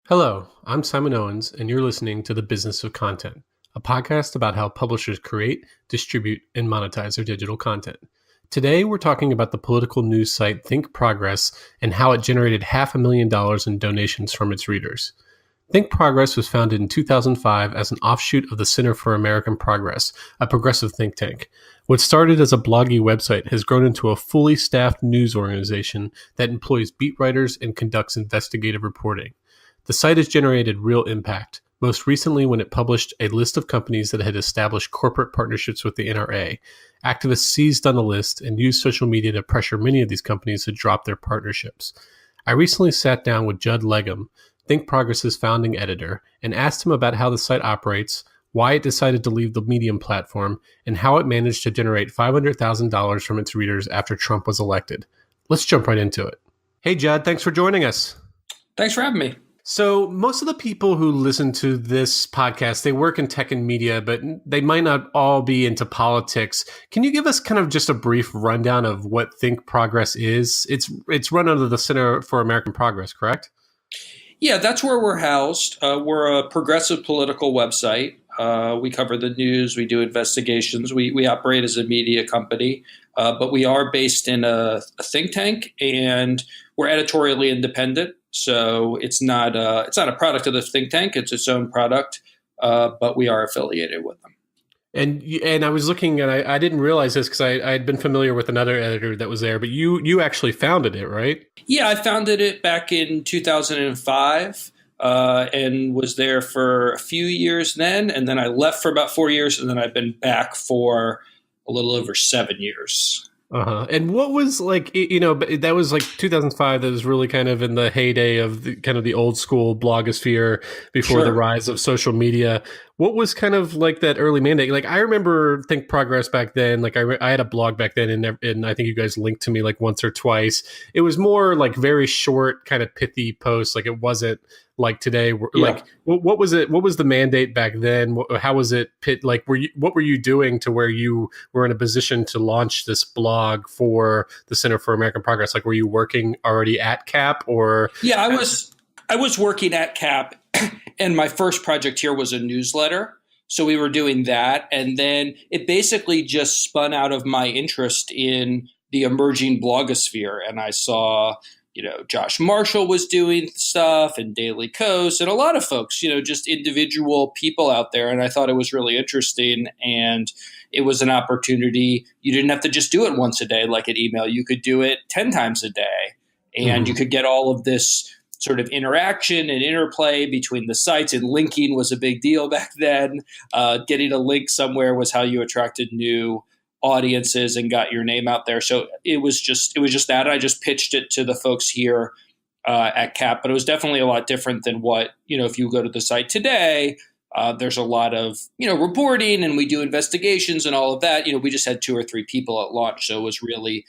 Hello, I'm Simon Owens, and you're listening to The Business of Content, a podcast about how publishers create, distribute, and monetize their digital content. Today, we're talking about the political news site Think Progress and how it generated $500,000 in donations from its readers. Think Progress was founded in 2005 as an offshoot of the Center for American Progress, a progressive think tank. What started as a bloggy website has grown into a fully staffed news organization that employs beat writers and conducts investigative reporting. The site has generated real impact, most recently when it published a list of companies that had established corporate partnerships with the NRA. Activists seized on the list and used social media to pressure many of these companies to drop their partnerships. I recently sat down with Judd Legum, Think Progress's founding editor, and asked him about how the site operates, why it decided to leave the Medium platform, and how it managed to generate $500,000 from its readers after Trump was elected. Let's jump right into it. Hey, Judd, thanks for joining us. Thanks for having me. So most of the people who listen to this podcast, they work in tech and media, but they might not all be into politics. Can you give us kind of just a brief rundown of what Think Progress is? It's run under the Center for American Progress, correct? Yeah, that's where we're housed. We're a progressive political website. We cover the news. We do investigations. We operate as a media company, but we are based in a think tank, and we're editorially independent. So it's not a product of the think tank. It's its own product, but we are affiliated with them. And I was looking, and I didn't realize this because I had been familiar with another editor that was there, but you actually founded it, right? Yeah, I founded it back in 2005 and was there for a few years then. And then I left for about 4 years, and then I've been back for a little over 7 years. And what was like, that was like 2005. That was really kind of in the heyday of the old school blogosphere before the rise of social media. What was kind of like that early mandate? Like, I remember Think Progress back then. Like, I had a blog back then, and I think you guys linked to me like once or twice. It was more like very short, kind of pithy posts. Like, it wasn't like today. Like, what was it? What was the mandate back then? How was it like, what were you doing to where you were in a position to launch this blog for the Center for American Progress? Like, were you working already at CAP or? Yeah, I was working at CAP, and my first project here was a newsletter. So we were doing that. And then it basically just spun out of my interest in the emerging blogosphere. And I saw, Josh Marshall was doing stuff, and Daily Kos, and a lot of folks, just individual people out there. And I thought it was really interesting. And it was an opportunity. You didn't have to just do it once a day like an email. You could do it 10 times a day. And you could get all of this sort of interaction and interplay between the sites, and linking was a big deal back then. Getting a link somewhere was how you attracted new audiences and got your name out there. So it was just that. I just pitched it to the folks here at CAP, but it was definitely a lot different than what, if you go to the site today, there's a lot of, reporting, and we do investigations and all of that. We just had 2 or 3 people at launch. So it was really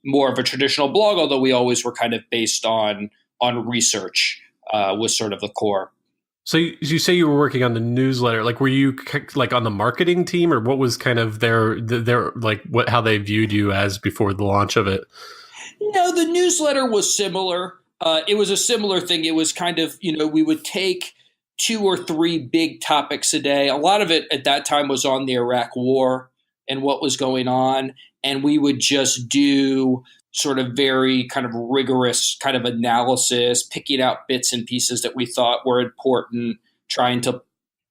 more of a traditional blog, although we always were kind of based on research was sort of the core. So you say you were working on the newsletter. Like, were you like on the marketing team, or what was kind of their like how they viewed you as before the launch of it? No, the newsletter was similar. It was a similar thing. It was kind of, we would take 2 or 3 big topics a day. A lot of it at that time was on the Iraq War and what was going on. And we would just do sort of very kind of rigorous kind of analysis, picking out bits and pieces that we thought were important, trying to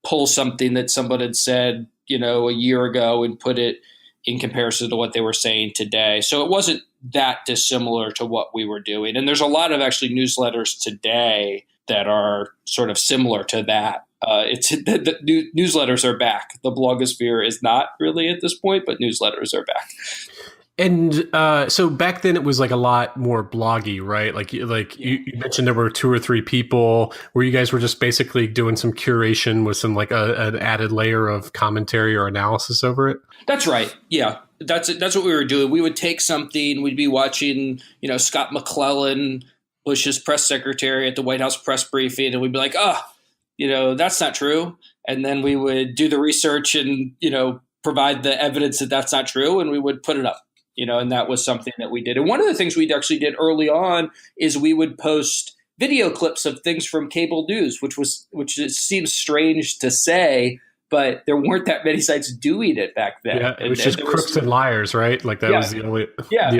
pull something that someone had said, a year ago and put it in comparison to what they were saying today. So it wasn't that dissimilar to what we were doing. And there's a lot of actually newsletters today that are sort of similar to that. The newsletters are back. The blogosphere is not really at this point, but newsletters are back. And so back then it was like a lot more bloggy, right? Like you mentioned there were 2 or 3 people where you guys were just basically doing some curation with some like an added layer of commentary or analysis over it. That's right. Yeah, that's what we were doing. We would take something. We'd be watching, Scott McClellan, Bush's press secretary at the White House press briefing, and we'd be like, that's not true. And then we would do the research and provide the evidence that that's not true, and we would put it up. And that was something that we did. And one of the things we actually did early on is we would post video clips of things from cable news, which seems strange to say, but there weren't that many sites doing it back then. Yeah, it was And just there crooks was, and liars, right? Like that yeah, was yeah, the only.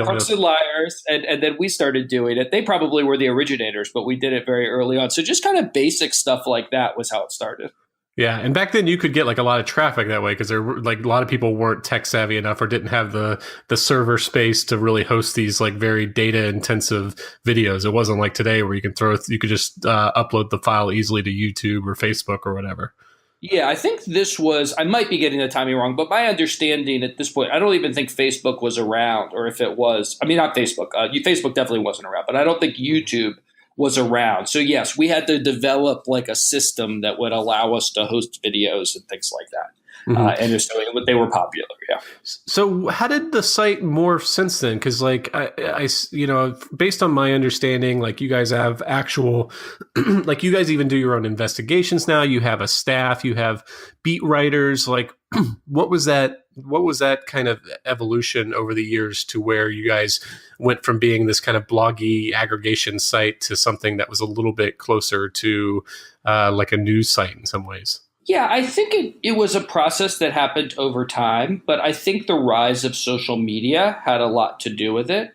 crooks and liars, and then we started doing it. They probably were the originators, but we did it very early on. So just kind of basic stuff like that was how it started. Yeah, and back then you could get like a lot of traffic that way because there were like a lot of people weren't tech savvy enough or didn't have the server space to really host these like very data intensive videos. It wasn't like today where you could just upload the file easily to YouTube or Facebook or whatever. Yeah, I think this was, I might be getting the timing wrong, but my understanding at this point, I don't even think Facebook was around, or if it was, I mean, not Facebook. Facebook definitely wasn't around, but I don't think YouTube was around. So, yes, we had to develop like a system that would allow us to host videos and things like that. And so they were popular. Yeah. So how did the site morph since then? Because like based on my understanding, like you guys have actual, like you guys even do your own investigations now. You have a staff, you have beat writers. Like what was that? What was that kind of evolution over the years to where you guys went from being this kind of bloggy aggregation site to something that was a little bit closer to like a news site in some ways? Yeah, I think it was a process that happened over time, but I think the rise of social media had a lot to do with it,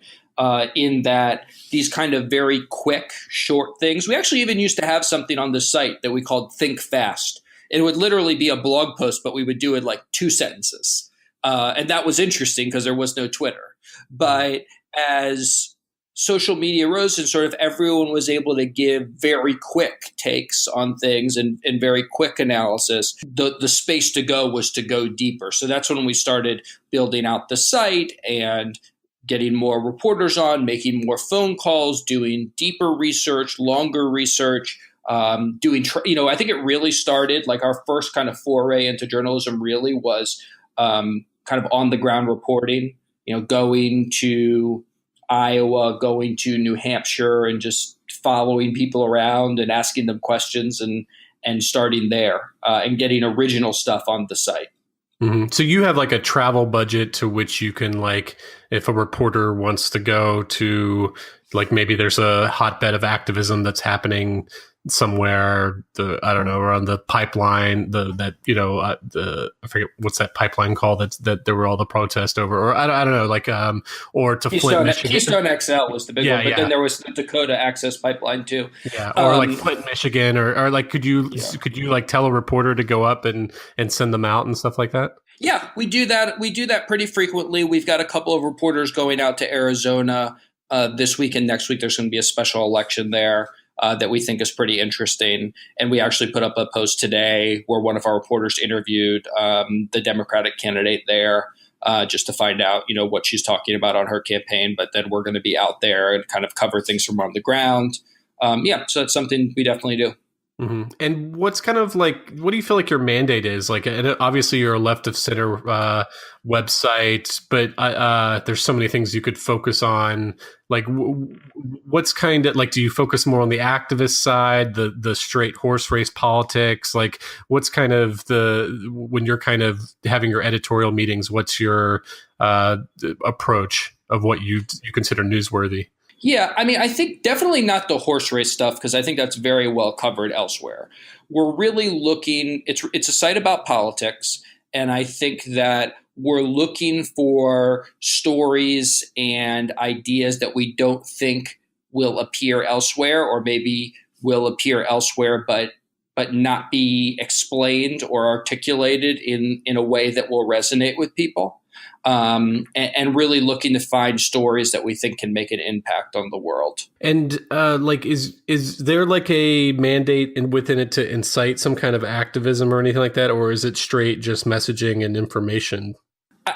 in that these kind of very quick, short things. We actually even used to have something on the site that we called Think Fast. It would literally be a blog post, but we would do it like 2 sentences. And that was interesting because there was no Twitter. But as social media rose and sort of everyone was able to give very quick takes on things and very quick analysis, the space to go was to go deeper. So that's when we started building out the site and getting more reporters on, making more phone calls, doing deeper research, longer research, I think it really started, like our first kind of foray into journalism really was kind of on the ground reporting, going to Iowa, going to New Hampshire, and just following people around and asking them questions and starting there and getting original stuff on the site. Mm-hmm. So you have like a travel budget to which you can, like, if a reporter wants to go to, like, maybe there's a hotbed of activism that's happening somewhere, I don't know, around the pipeline, I forget what's that pipeline called that there were all the protests over, or I don't know, like, or to Flint, Michigan. Keystone XL was the big one, but then there was the Dakota Access Pipeline too. Yeah, or like Flint, Michigan, or like, could you like tell a reporter to go up and send them out and stuff like that? Yeah, we do that. We do that pretty frequently. We've got a couple of reporters going out to Arizona this week and next week. There's going to be a special election there that we think is pretty interesting. And we actually put up a post today where one of our reporters interviewed the Democratic candidate there just to find out, what she's talking about on her campaign. But then we're going to be out there and kind of cover things from on the ground. So that's something we definitely do. Mm-hmm. And what's kind of like, what do you feel like your mandate is? Like, obviously you're a left of center website, but there's so many things you could focus on. Like, what's kind of like, do you focus more on the activist side, the straight horse race politics? Like, what's kind of when you're kind of having your editorial meetings, what's your approach of what you consider newsworthy? Yeah, I mean, I think definitely not the horse race stuff, because I think that's very well covered elsewhere. We're really looking, it's a site about politics, and I think that we're looking for stories and ideas that we don't think will appear elsewhere, or maybe will appear elsewhere but not be explained or articulated in a way that will resonate with people. And really looking to find stories that we think can make an impact on the world. And like, is there like a mandate within it to incite some kind of activism or anything like that, or is it straight just messaging and information?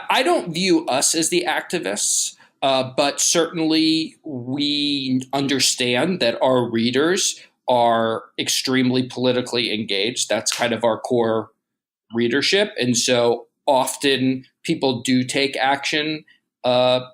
I don't view us as the activists, but certainly we understand that our readers are extremely politically engaged. That's kind of our core readership, and so often people do take action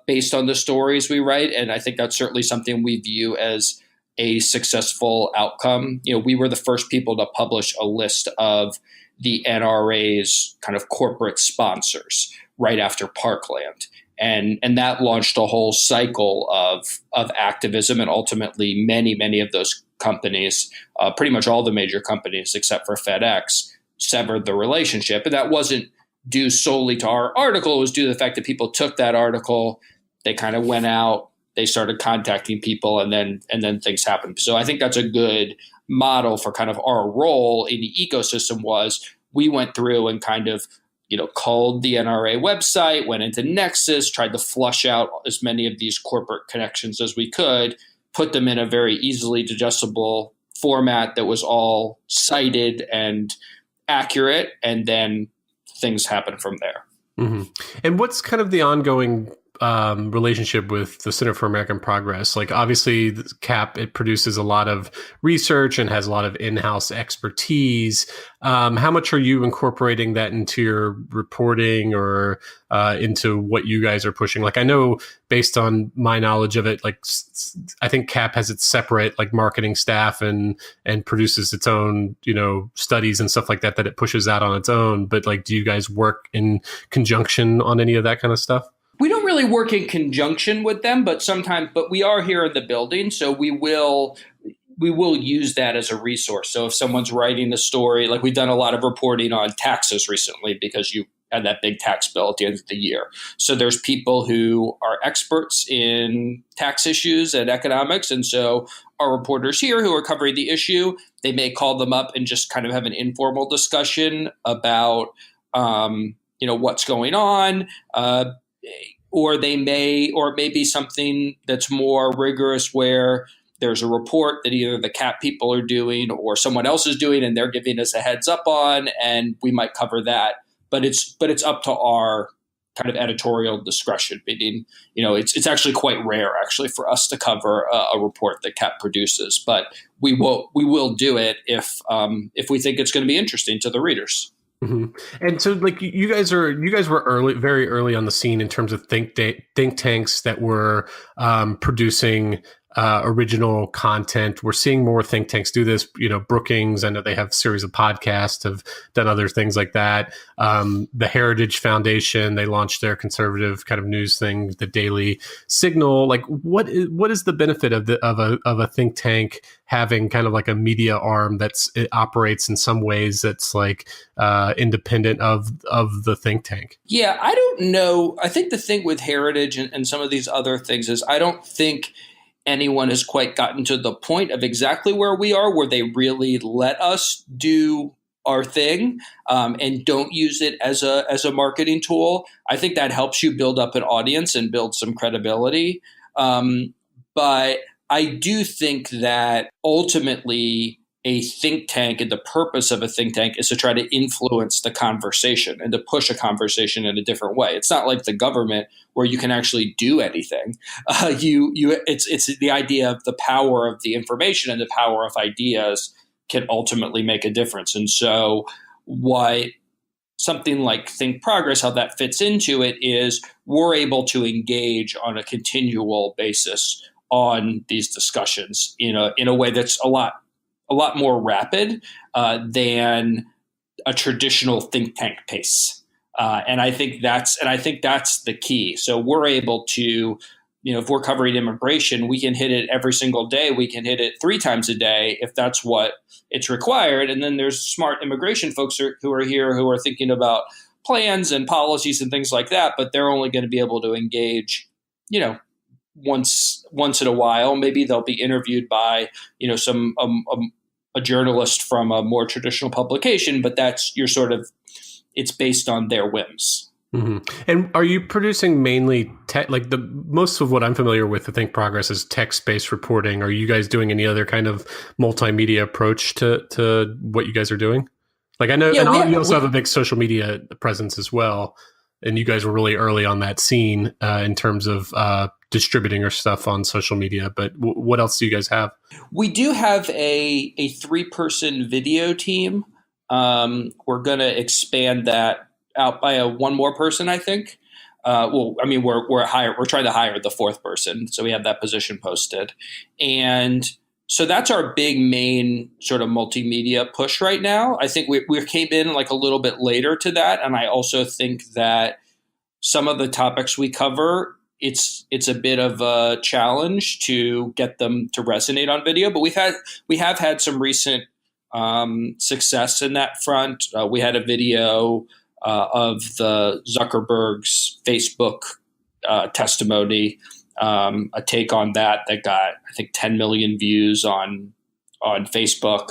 based on the stories we write. And I think that's certainly something we view as a successful outcome. We were the first people to publish a list of the NRA's kind of corporate sponsors right after Parkland. And that launched a whole cycle of activism. And ultimately, many of those companies, pretty much all the major companies except for FedEx, severed the relationship. And that wasn't due solely to our article. It was due to the fact that people took that article, they kind of went out, they started contacting people, and then things happened. So I think that's a good model for kind of our role in the ecosystem. Was we went through and kind of, culled the NRA website, went into Nexus, tried to flush out as many of these corporate connections as we could, put them in a very easily digestible format that was all cited and accurate, and then things happen from there. Mm-hmm. And what's kind of the ongoing relationship with the Center for American Progress? Like, obviously, CAP, it produces a lot of research and has a lot of in-house expertise. How much are you incorporating that into your reporting or into what you guys are pushing? Like, I know based on my knowledge of it, like, I think CAP has its separate like marketing staff and produces its own, studies and stuff like that it pushes out on its own. But like, do you guys work in conjunction on any of that kind of stuff? We don't really work in conjunction with them, but we are here in the building, so we will use that as a resource. So if someone's writing a story, like we've done a lot of reporting on taxes recently because you had that big tax bill at the end of the year. So there's people who are experts in tax issues and economics, and so our reporters here who are covering the issue, they may call them up and just kind of have an informal discussion about what's going on. Or it may be something that's more rigorous where there's a report that either the CAP people are doing or someone else is doing, and they're giving us a heads up on, and we might cover that. But it's up to our kind of editorial discretion. Meaning, it's actually quite rare actually for us to cover a report that CAP produces, but we will do it if we think it's going to be interesting to the readers. Mm-hmm. And so, like, you guys were very early on the scene in terms of think tanks that were producing original content. We're seeing more think tanks do this. Brookings, I know they have a series of podcasts, have done other things like that. The Heritage Foundation, they launched their conservative kind of news thing, the Daily Signal. Like, what is the benefit of a think tank having kind of like a media arm it operates in some ways that's like independent of the think tank? Yeah, I don't know. I think the thing with Heritage and some of these other things is I don't think anyone has quite gotten to the point of exactly where we are, where they really let us do our thing and don't use it as a marketing tool. I think that helps you build up an audience and build some credibility. But I do think that ultimately a think tank, and the purpose of a think tank is to try to influence the conversation and to push a conversation in a different way. It's not like the government where you can actually do anything. It's the idea of the power of the information and the power of ideas can ultimately make a difference. And so what something like Think Progress, how that fits into it is we're able to engage on a continual basis on these discussions in a way that's a lot more rapid than a traditional think tank pace. And I think that's the key. So we're able to, if we're covering immigration, we can hit it every single day. We can hit it 3 times a day if that's what it's required. And then there's smart immigration folks who are here who are thinking about plans and policies and things like that, but they're only going to be able to engage, once in a while. Maybe they'll be interviewed by, some a journalist from a more traditional publication, but it's based on their whims. Mm-hmm. And are you producing mainly like most of what I'm familiar with, I think Progress is text-based reporting. Are you guys doing any other kind of multimedia approach to what you guys are doing? Like, I know, you also have a big social media presence as well. And you guys were really early on that scene in terms of distributing your stuff on social media. But what else do you guys have? We do have a 3-person video team. We're going to expand that out by one more person, I think. We're trying to hire the 4th person, so we have that position posted. And so that's our big main sort of multimedia push right now. I think we came in like a little bit later to that. And I also think that some of the topics we cover it's a bit of a challenge to get them to resonate on video. But we have had some recent success in that front. We had a video of the Zuckerberg's Facebook testimony, a take on that got, I think, 10 million views on Facebook.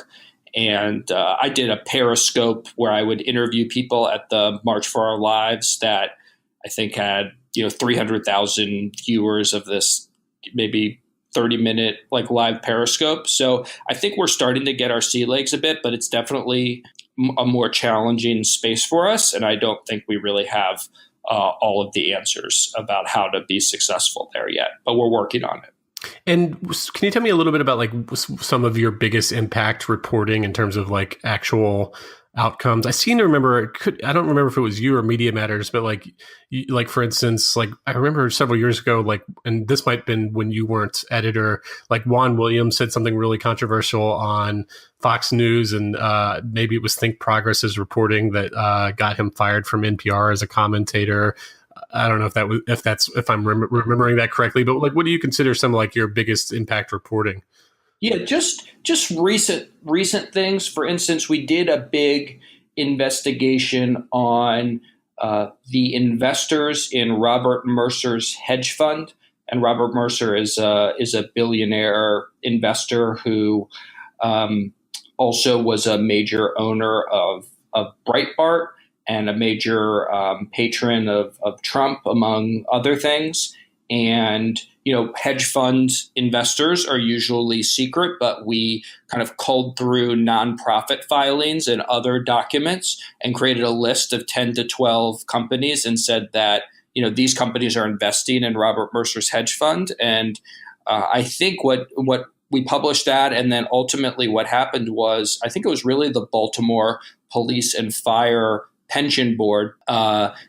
And I did a Periscope where I would interview people at the March for Our Lives that I think had 300,000 viewers of this maybe 30-minute like live Periscope. So I think we're starting to get our sea legs a bit, but it's definitely a more challenging space for us. And I don't think we really have all of the answers about how to be successful there yet, but we're working on it. And can you tell me a little bit about like some of your biggest impact reporting in terms of like actual outcomes? I seem to remember I don't remember if it was you or Media Matters, but like for instance, like I remember several years ago, like, and this might have been when you weren't editor, like Juan Williams said something really controversial on Fox News, and maybe it was Think Progress's reporting that got him fired from NPR as a commentator. I don't know if I'm remembering that correctly, but like, what do you consider some of like your biggest impact reporting? Yeah, just recent things. For instance, we did a big investigation on the investors in Robert Mercer's hedge fund, and Robert Mercer is a billionaire investor who also was a major owner of Breitbart and a major patron of Trump, among other things. And, hedge fund investors are usually secret, but we kind of culled through nonprofit filings and other documents and created a list of 10 to 12 companies and said that, these companies are investing in Robert Mercer's hedge fund. And I think what we published that, and then ultimately what happened was, I think it was really the Baltimore Police and Fire Pension Board.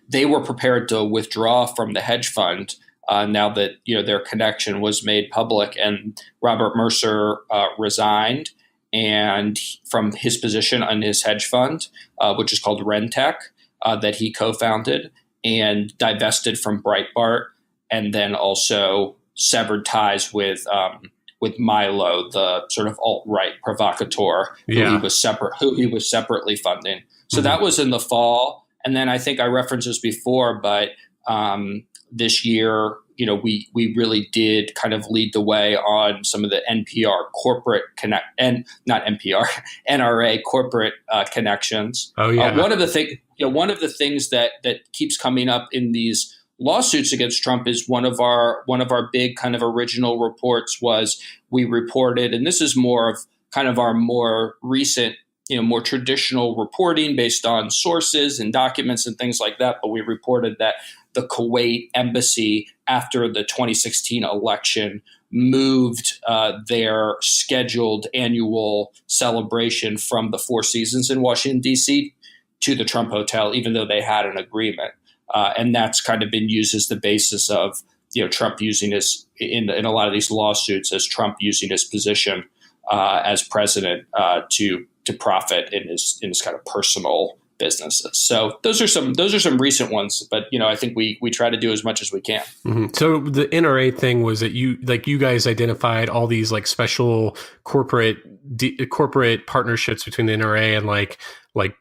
They were prepared to withdraw from the hedge fund now that their connection was made public, and Robert Mercer resigned and from his position on his hedge fund, which is called Rentech, that he co-founded, and divested from Breitbart, and then also severed ties with Milo, the sort of alt-right provocateur who he was separately funding. So that was in the fall. And then I think I referenced this before, but this year, we really did kind of lead the way on some of the NPR corporate NRA corporate connections. Oh yeah. One of the things that keeps coming up in these lawsuits against Trump is one of our big kind of original reports was we reported, and this is more of kind of our more recent, more traditional reporting based on sources and documents and things like that. But we reported that the Kuwait embassy, after the 2016 election, moved their scheduled annual celebration from the Four Seasons in Washington, D.C. to the Trump Hotel, even though they had an agreement. And that's kind of been used as the basis of Trump using his in a lot of these lawsuits as Trump using his position as president to profit in his kind of personal businesses. So those are some recent ones, but I think we try to do as much as we can. Mm-hmm. So the NRA thing was that you guys identified all these like special corporate partnerships between the NRA and like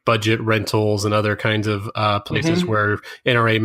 budget rentals and other kinds of places where NRA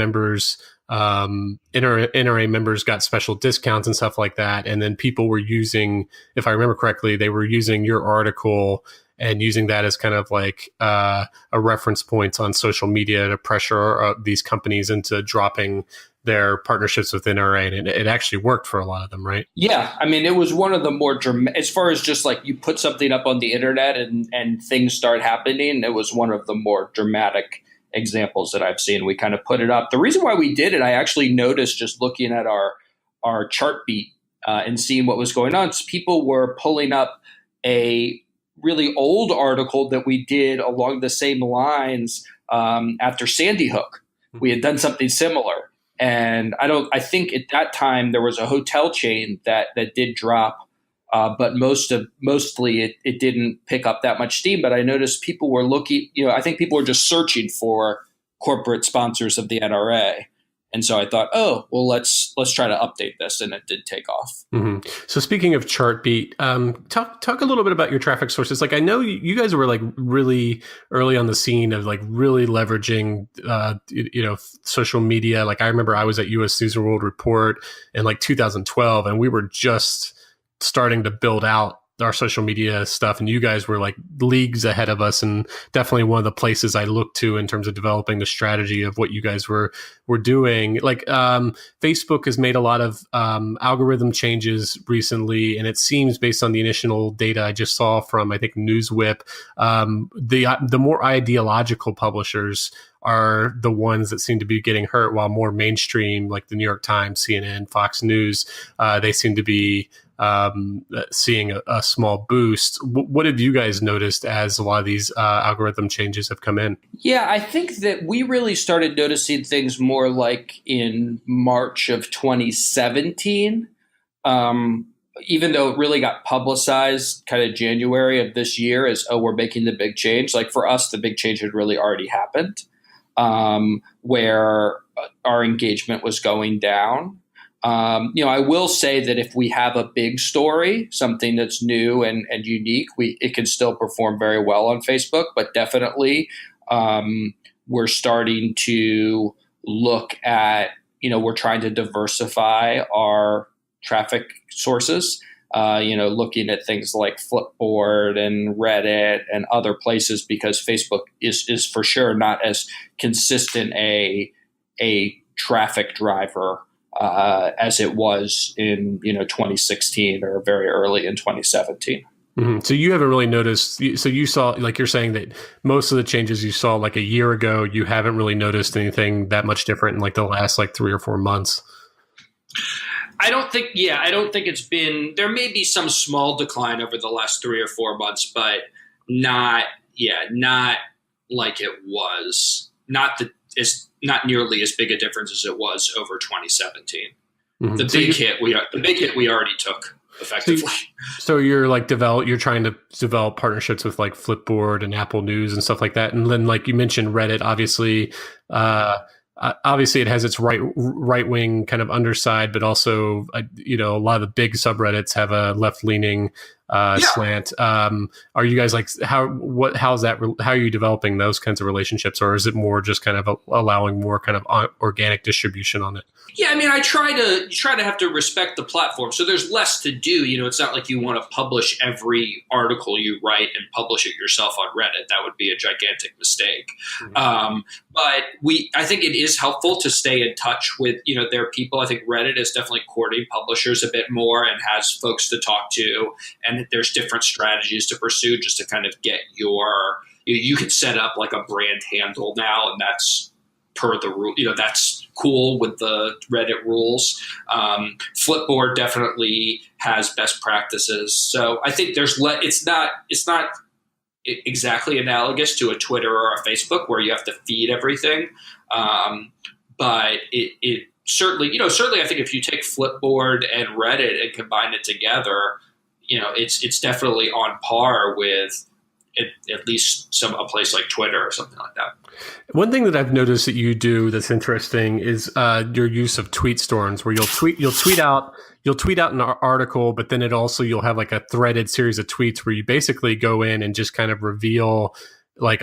members got special discounts and stuff like that. And then people were using, if I remember correctly, they were using your article and using that as kind of like a reference point on social media to pressure these companies into dropping their partnerships with NRA. And it actually worked for a lot of them, right? Yeah. I mean, it was one of the more dramatic, as far as just like you put something up on the internet and things start happening. It was one of the more dramatic examples that I've seen. We kind of put it up. The reason why we did it, I actually noticed just looking at our chart beat and seeing what was going on. So people were pulling up a really old article that we did along the same lines after Sandy Hook. We had done something similar. And I think at that time there was a hotel chain that did drop, but mostly it didn't pick up that much steam. But I noticed people were looking, I think people were just searching for corporate sponsors of the NRA. And so I thought, oh, well, let's try to update this, and it did take off. Mm-hmm. So speaking of Chartbeat, talk a little bit about your traffic sources. Like I know you guys were like really early on the scene of like really leveraging, social media. Like I remember I was at US News and World Report in like 2012, and we were just starting to build out our social media stuff, and you guys were like leagues ahead of us, and definitely one of the places I looked to in terms of developing the strategy of what you guys were doing. Like Facebook has made a lot of algorithm changes recently, and it seems based on the initial data I just saw from I think NewsWhip, the more ideological publishers are the ones that seem to be getting hurt, while more mainstream, like the New York Times, CNN, Fox News, they seem to be seeing a small boost. What have you guys noticed as a lot of these algorithm changes have come in? Yeah, I think that we really started noticing things more like in March of 2017. Even though it really got publicized kind of January of this year as, oh, we're making the big change. Like for us, the big change had really already happened, where our engagement was going down. I will say that if we have a big story, something that's new and unique, it can still perform very well on Facebook. But definitely, we're starting to look at, we're trying to diversify our traffic sources. Looking at things like Flipboard and Reddit and other places, because Facebook is for sure not as consistent a traffic driver as it was in 2016 or very early in 2017. Mm-hmm. So you haven't really noticed. So you saw, like you're saying, that most of the changes you saw like a year ago, you haven't really noticed anything that much different in like the last like 3 or 4 months. I don't think it's been. There may be some small decline over the last 3 or 4 months, but not like it was. It's not nearly as big a difference as it was over 2017. Mm-hmm. The big hit we already took effectively. So you're like you're trying to develop partnerships with like Flipboard and Apple News and stuff like that. And then like you mentioned Reddit, obviously it has its right wing kind of underside, but also a lot of the big subreddits have a left leaning slant. Are you guys like how are you developing those kinds of relationships, or is it more just kind of allowing more kind of organic distribution on it? Yeah, I mean, you try to have to respect the platform. So there's less to do. It's not like you want to publish every article you write and publish it yourself on Reddit. That would be a gigantic mistake. Mm-hmm. But I think it is helpful to stay in touch with, their people. I think Reddit is definitely courting publishers a bit more and has folks to talk to. And there's different strategies to pursue just to kind of get you can set up like a brand handle now, and that's per the rule, that's cool with the Reddit rules. Flipboard definitely has best practices. So I think it's not exactly analogous to a Twitter or a Facebook where you have to feed everything. But it certainly I think if you take Flipboard and Reddit and combine it together, it's definitely on par with at least a place like Twitter or something like that. One thing that I've noticed that you do that's interesting is your use of tweet storms, where you'll tweet out an article, but then you'll have like a threaded series of tweets where you basically go in and just kind of reveal like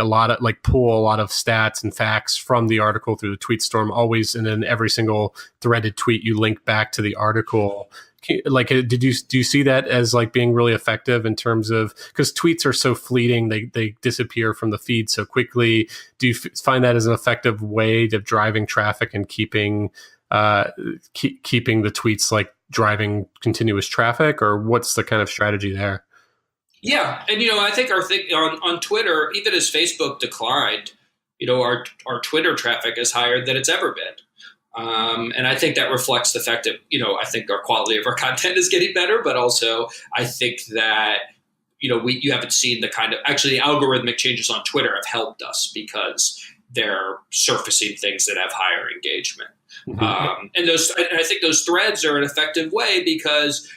pull a lot of stats and facts from the article through the tweet storm always, and then every single threaded tweet you link back to the article. Like, do you see that as like being really effective in terms of, because tweets are so fleeting, they disappear from the feed so quickly. Do you find that as an effective way of driving traffic and keeping the tweets like driving continuous traffic, or what's the kind of strategy there? Yeah, and I think our thing on Twitter, even as Facebook declined, our Twitter traffic is higher than it's ever been. And I think that reflects the fact that, I think our quality of our content is getting better, but also I think that, you haven't seen the kind of, actually the algorithmic changes on Twitter have helped us because they're surfacing things that have higher engagement. Mm-hmm. And I think those threads are an effective way because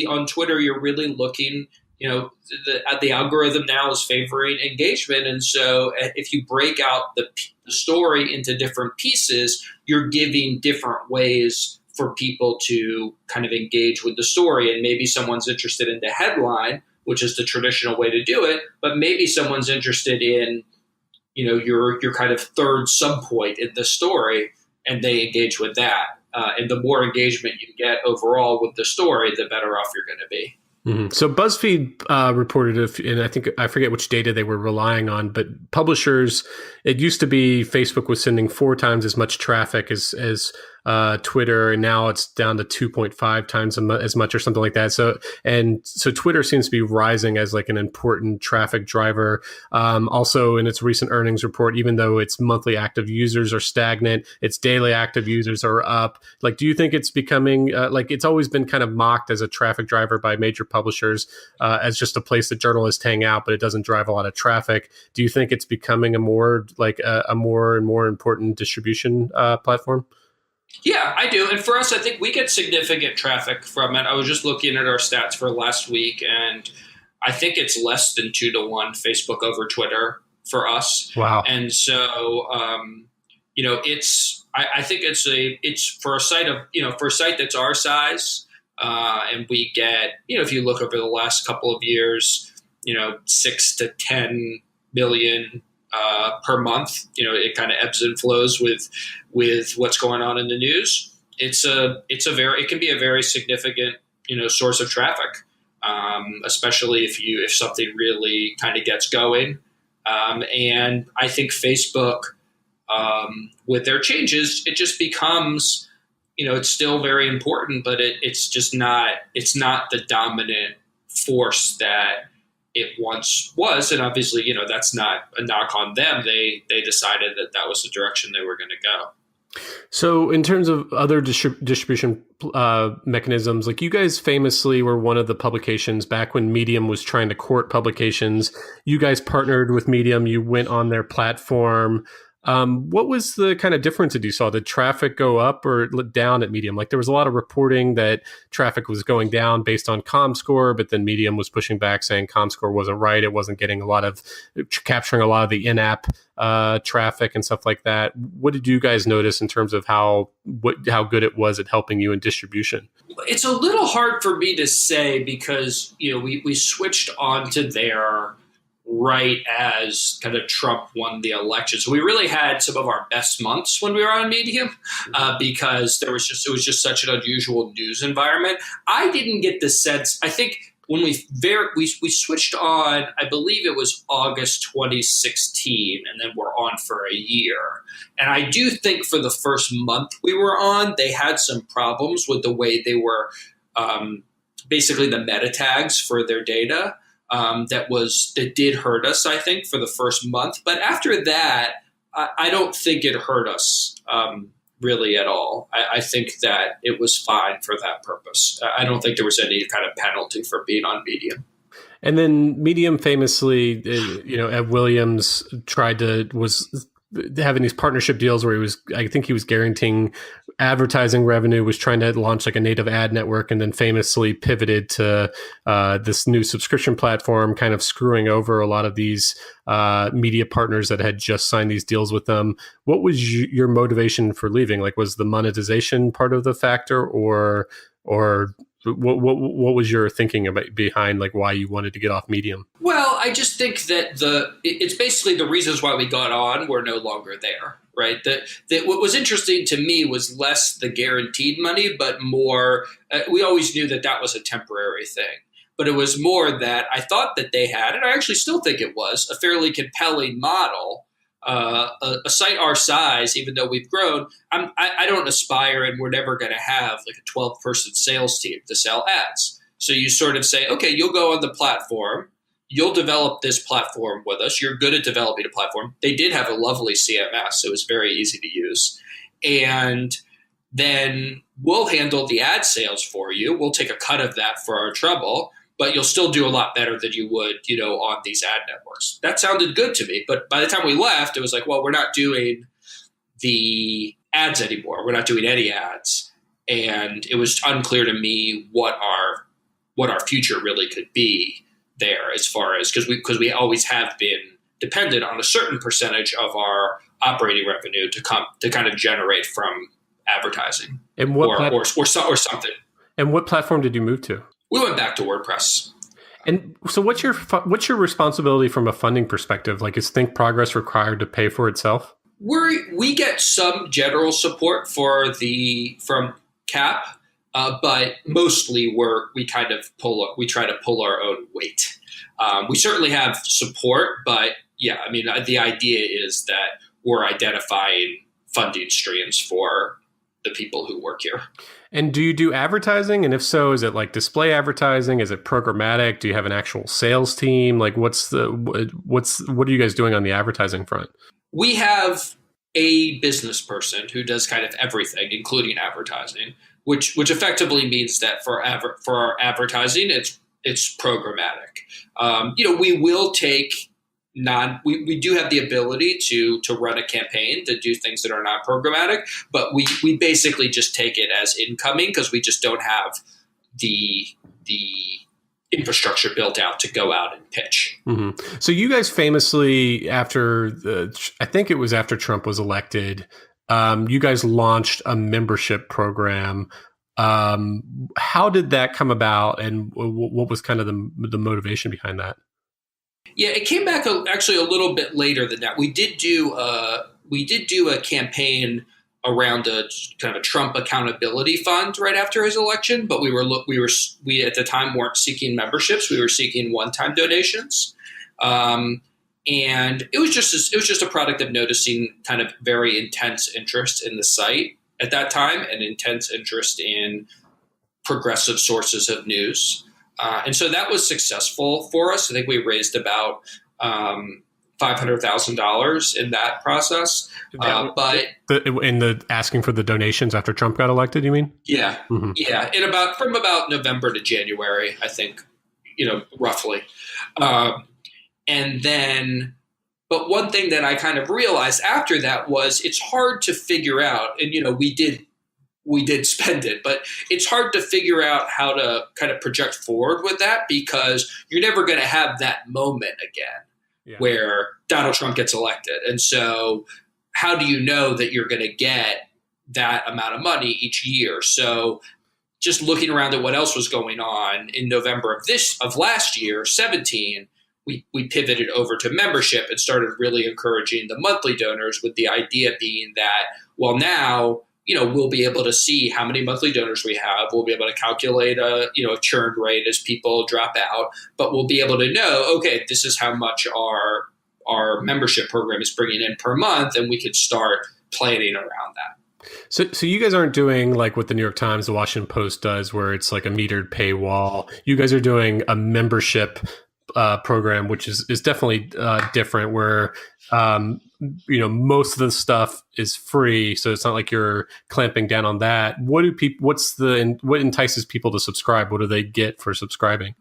on Twitter, you're really looking the algorithm now is favoring engagement. And so if you break out the story into different pieces, you're giving different ways for people to kind of engage with the story. And maybe someone's interested in the headline, which is the traditional way to do it, but maybe someone's interested in, your kind of third subpoint in the story, and they engage with that. And the more engagement you get overall with the story, the better off you're going to be. Mm-hmm. So BuzzFeed reported, and I forget which data they were relying on, but publishers, it used to be Facebook was sending 4 times as much traffic as Twitter, and now it's down to 2.5 times as much or something like that. So Twitter seems to be rising as like an important traffic driver. Also, in its recent earnings report, even though its monthly active users are stagnant, its daily active users are up. Like, do you think it's becoming like it's always been kind of mocked as a traffic driver by major publishers as just a place that journalists hang out, but it doesn't drive a lot of traffic? Do you think it's becoming a more and more important distribution platform? Yeah, I do. And for us, I think we get significant traffic from it. I was just looking at our stats for last week, and I think it's less than 2-to-1 Facebook over Twitter for us. Wow. And so, I think it's for a site that's our size. And we get, if you look over the last couple of years, 6 to 10 million per month. It kind of ebbs and flows with what's going on in the news. It can be a very significant source of traffic, especially if something really kind of gets going. And I think Facebook, with their changes, it just becomes, it's still very important, but it's not the dominant force that it once was. And obviously, that's not a knock on them. They decided that was the direction they were going to go. So in terms of other distribution mechanisms, like you guys famously were one of the publications back when Medium was trying to court publications. You guys partnered with Medium. You went on their platform. What was the kind of difference that you saw? Did traffic go up or down at Medium? Like there was a lot of reporting that traffic was going down based on ComScore, but then Medium was pushing back saying ComScore wasn't right. It wasn't getting capturing a lot of the in-app traffic and stuff like that. What did you guys notice in terms of how good it was at helping you in distribution? It's a little hard for me to say because, we switched onto their right as kind of Trump won the election. So we really had some of our best months when we were on Medium because it was just such an unusual news environment. I didn't get the sense, I think when we switched on, I believe it was August 2016, and then we're on for a year. And I do think for the first month we were on, they had some problems with the way they were basically the meta tags for their data. That did hurt us, I think, for the first month. But after that, I don't think it hurt us really at all. I think that it was fine for that purpose. I don't think there was any kind of penalty for being on Medium. And then Medium famously, Ed Williams was having these partnership deals where I think he was guaranteeing advertising revenue, was trying to launch like a native ad network, and then famously pivoted to this new subscription platform, kind of screwing over a lot of these media partners that had just signed these deals with them. What was your motivation for leaving? Like, was the monetization part of the factor, or what was your thinking behind like why you wanted to get off Medium? Well, I just think that it's basically the reasons why we got on were no longer there, right? That what was interesting to me was less the guaranteed money, but more, we always knew that was a temporary thing. But it was more that I thought that they had, and I actually still think it was, a fairly compelling model. A site our size, even though we've grown, I don't aspire, and we're never going to have like a 12-person sales team to sell ads. So you sort of say, okay, you'll go on the platform, you'll develop this platform with us. You're good at developing a platform. They did have a lovely CMS, so it was very easy to use. And then we'll handle the ad sales for you. We'll take a cut of that for our trouble, but you'll still do a lot better than you would, on these ad networks. That sounded good to me. But by the time we left, it was like, well, we're not doing the ads anymore. We're not doing any ads. And it was unclear to me what our future really could be there as far as because we always have been dependent on a certain percentage of our operating revenue to kind of generate from advertising And or something. And what platform did you move to? We went back to WordPress. And so what's your responsibility from a funding perspective? Like, is Think Progress required to pay for itself? We get some general support from CAP, but mostly we try to pull our own weight. We certainly have support, but yeah, I mean, the idea is that we're identifying funding streams for the people who work here. And do you do advertising? And if so, is it like display advertising? Is it programmatic? Do you have an actual sales team? Like, what are you guys doing on the advertising front? We have a business person who does kind of everything, including advertising, which effectively means that for our advertising, it's programmatic. We will take we do have the ability to run a campaign to do things that are not programmatic, but we basically just take it as incoming because we just don't have the infrastructure built out to go out and pitch. Mm-hmm. So you guys famously, I think it was after Trump was elected, you guys launched a membership program. How did that come about, and what was kind of the motivation behind that? Yeah, it came back actually a little bit later than that. We did do a campaign around a kind of a Trump accountability fund right after his election, but we at the time weren't seeking memberships. We were seeking one-time donations, and it was just a product of noticing kind of very intense interest in the site at that time and intense interest in progressive sources of news. And so that was successful for us. I think we raised about $500,000 in that process. But in the asking for the donations after Trump got elected, you mean? Yeah, mm-hmm. Yeah. From about November to January, I think, roughly. And then, but one thing that I kind of realized after that was it's hard to figure out, and we did spend it, but it's hard to figure out how to kind of project forward with that because you're never going to have that moment again where Donald Trump gets elected. And so how do you know that you're going to get that amount of money each year? So just looking around at what else was going on in November of last year, 17, we pivoted over to membership and started really encouraging the monthly donors with the idea being that, well, now we'll be able to see how many monthly donors we have. We'll be able to calculate a churn rate as people drop out, but we'll be able to know, okay, this is how much our membership program is bringing in per month, and we could start planning around that. So you guys aren't doing like what the New York Times, the Washington Post does, where it's like a metered paywall. You guys are doing a membership program, which is definitely different, where most of the stuff is free, so it's not like you're clamping down on that. What entices people to subscribe? What do they get for subscribing?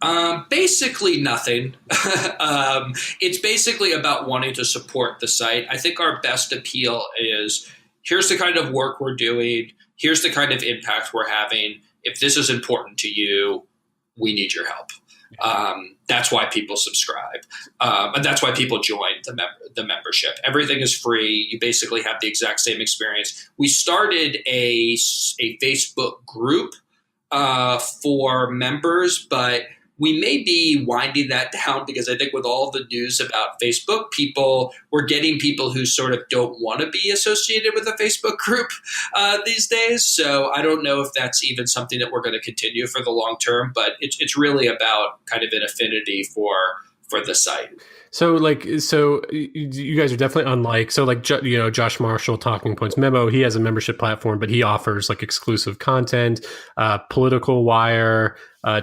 Basically nothing. It's basically about wanting to support the site. I think our best appeal is here's the kind of work we're doing. Here's the kind of impact we're having. If this is important to you, we need your help. That's why people subscribe. And that's why people join the membership. Everything is free. You basically have the exact same experience. We started a Facebook group for members, but we may be winding that down because I think with all the news about Facebook, we're getting people who sort of don't want to be associated with a Facebook group these days. So I don't know if that's even something that we're going to continue for the long term, but it's really about kind of an affinity for the site. So you guys are definitely unlike, Josh Marshall, Talking Points Memo, he has a membership platform, but he offers like exclusive content. Political Wire,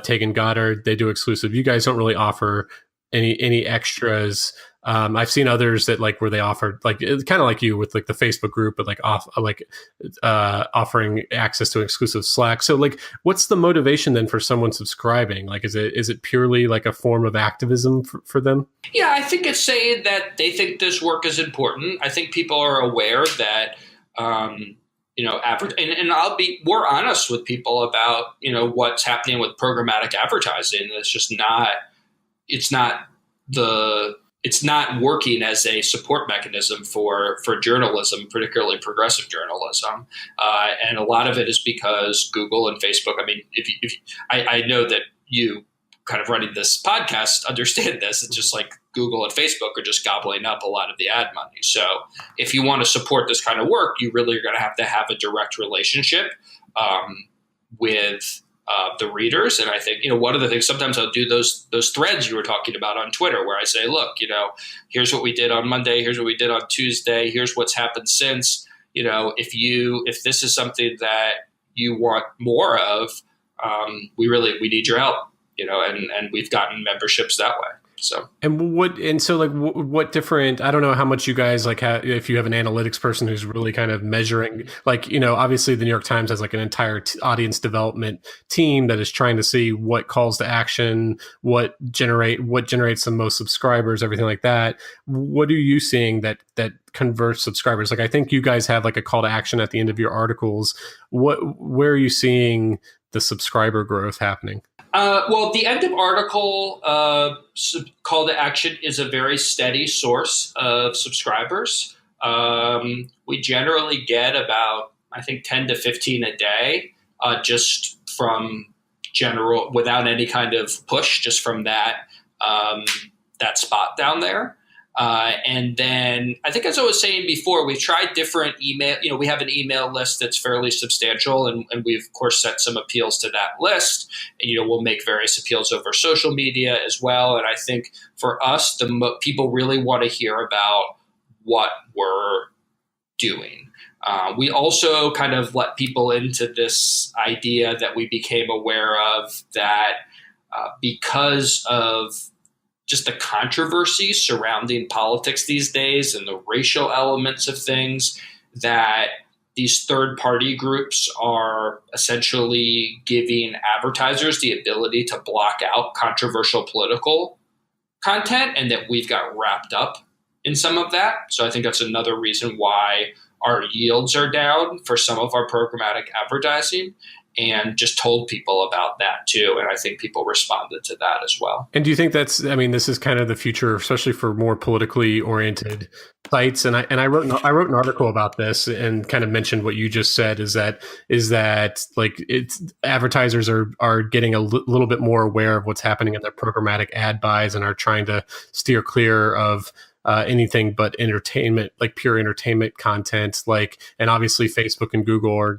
Tegan Goddard, they do exclusive. You guys don't really offer any extras. I've seen others that where they offer kind of like you with like the Facebook group, but offering access to exclusive Slack. So what's the motivation then for someone subscribing? Is it purely like a form of activism for them? Yeah, I think it's saying that they think this work is important. I think people are aware that, and we're honest with people about, what's happening with programmatic advertising. It's just not it's not the it's not working as a support mechanism for journalism, particularly progressive journalism. And a lot of it is because Google and Facebook. I mean, I know that you kind of running this podcast understand this. It's just like Google and Facebook are just gobbling up a lot of the ad money. So if you want to support this kind of work, you really are going to have a direct relationship with the readers. And I think, one of the things, sometimes I'll do those threads you were talking about on Twitter, where I say, look, here's what we did on Monday. Here's what we did on Tuesday. Here's what's happened since. If this is something that you want more of, we need your help. And we've gotten memberships that way. So what different, I don't know how much you guys if you have an analytics person who's really kind of measuring, obviously the New York Times has an entire audience development team that is trying to see what calls to action, what generates the most subscribers, everything like that. What are you seeing that converts subscribers? I think you guys have a call to action at the end of your articles. Where are you seeing the subscriber growth happening? Well, the end of article call to action is a very steady source of subscribers. We generally get about, I think, 10 to 15 a day, just from general, without any kind of push, just from that spot down there. And then I think, as I was saying before, we've tried different email. We have an email list that's fairly substantial, and we've, of course, set some appeals to that list. And, we'll make various appeals over social media as well. And I think for us, people really want to hear about what we're doing. We also kind of let people into this idea that we became aware of, that because of just the controversy surrounding politics these days and the racial elements of things, that these third-party groups are essentially giving advertisers the ability to block out controversial political content, and that we've got wrapped up in some of that. So I think that's another reason why our yields are down for some of our programmatic advertising, and just told people about that too. And I think people responded to that as well. And do you think this is kind of the future, especially for more politically oriented sites? And I wrote an article about this and kind of mentioned what you just said, is that advertisers are getting a little bit more aware of what's happening in their programmatic ad buys and are trying to steer clear of anything but entertainment, pure entertainment content, and obviously Facebook and Google are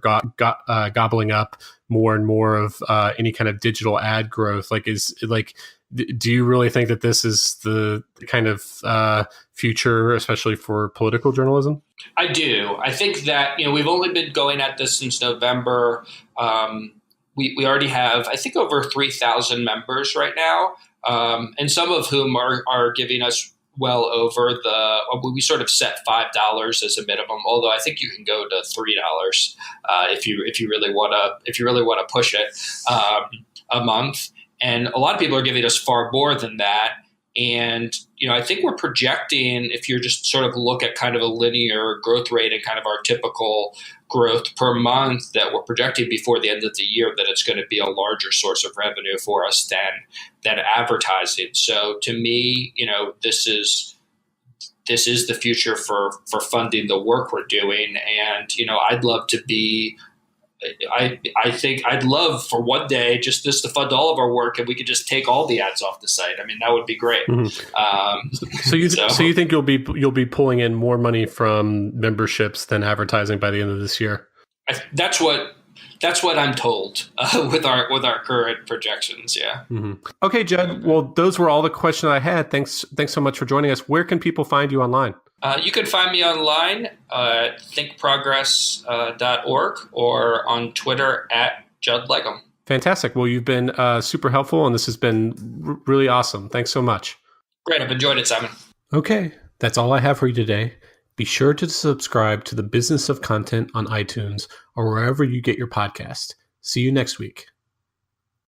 gobbling up more and more of any kind of digital ad growth. Do you really think that this is the kind of future, especially for political journalism? I do. I think that, we've only been going at this since November. We already have, I think, over 3,000 members right now, and some of whom are giving us well over we sort of set $5 as a minimum, although I think you can go to $3 if you really want to push it a month. And a lot of people are giving us far more than that. And, I think we're projecting, if you just sort of look at kind of a linear growth rate and kind of our typical growth per month, that we're projecting before the end of the year that it's going to be a larger source of revenue for us than advertising. So to me, this is the future for funding the work we're doing. And, I'd love to be I think I'd love for one day just this to fund all of our work, and we could just take all the ads off the site. I mean, that would be great. Mm-hmm. So you think you'll be pulling in more money from memberships than advertising by the end of this year? That's what I'm told with our current projections. Yeah. Mm-hmm. Okay, Judd. Well, those were all the questions I had. Thanks so much for joining us. Where can people find you online? You can find me online at thinkprogress.org or on Twitter at Judd Legum. Fantastic. Well, you've been super helpful, and this has been really awesome. Thanks so much. Great. I've enjoyed it, Simon. Okay. That's all I have for you today. Be sure to subscribe to the Business of Content on iTunes or wherever you get your podcast. See you next week.